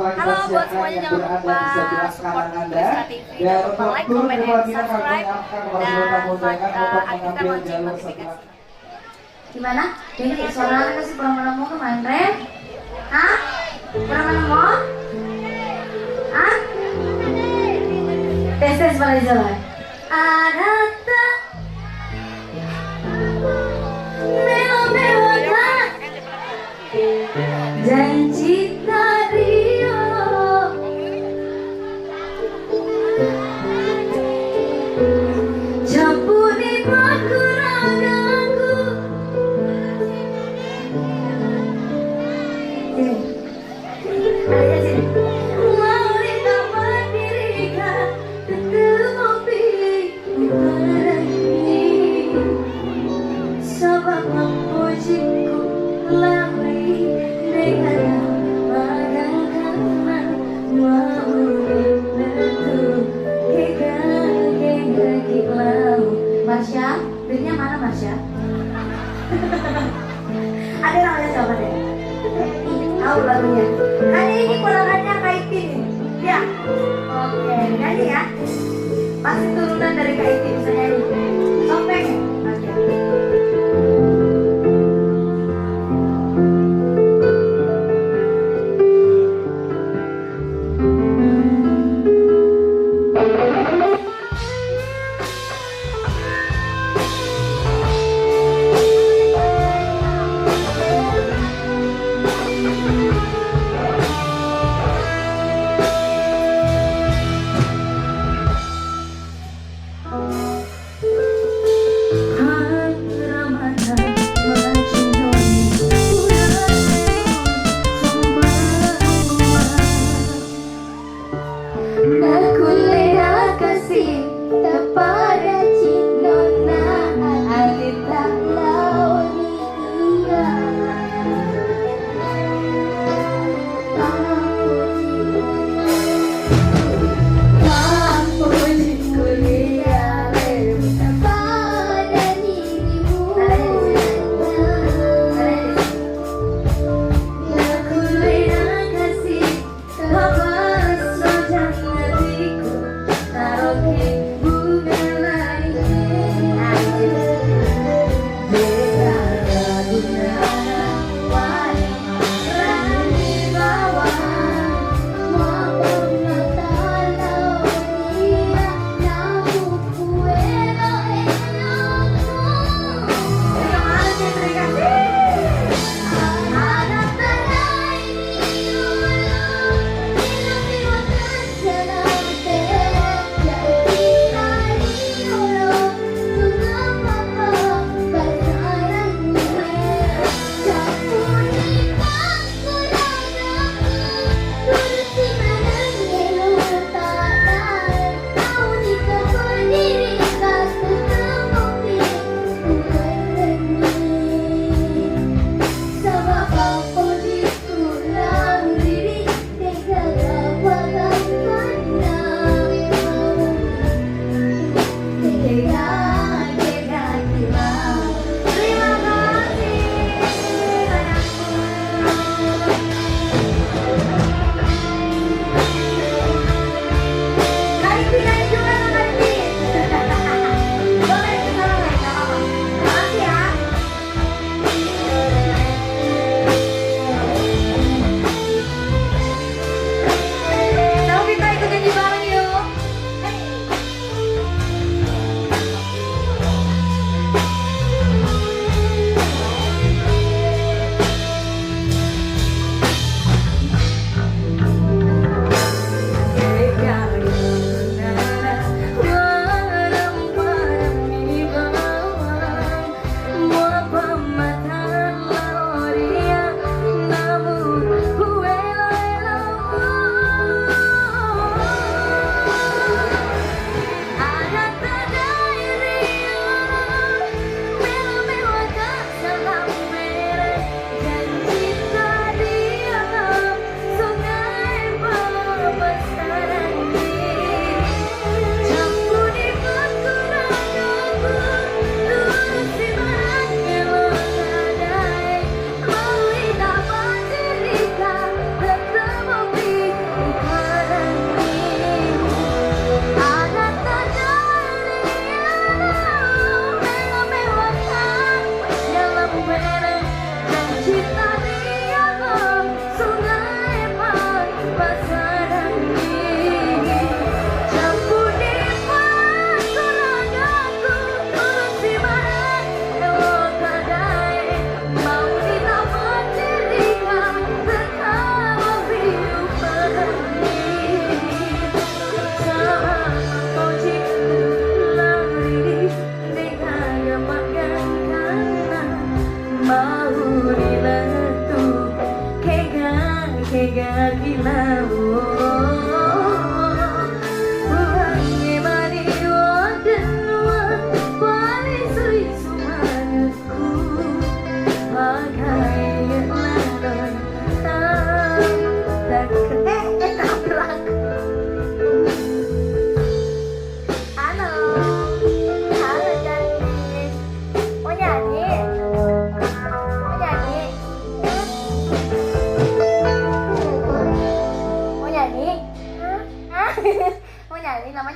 Halo buat semuanya, jangan lupa support Rizka TV, jangan lupa like, comment, dan subscribe, dan aktifkan lonceng notifikasi. Gimana? Ini suara kasih kurang menemu kemarin, Ren? Hah? Kurang menemu? Hah? Tes pada jalan. Ada tak? Mewah-mewah janji Rio campuri kekuranganku. Adanya sini. Mau ditambah dirikan tetap mau pilih pergi. Sebab memujiku lari dengan bagaikan mau menentu kaki laut. Marsha, duitnya mana Marsha? Ada namanya siapa deh? Tahu lagunya. Kayaknya ini ponakannya Kaitin. Ya. Oke, nyanyi ya. Pasti turunan dari Kaitin.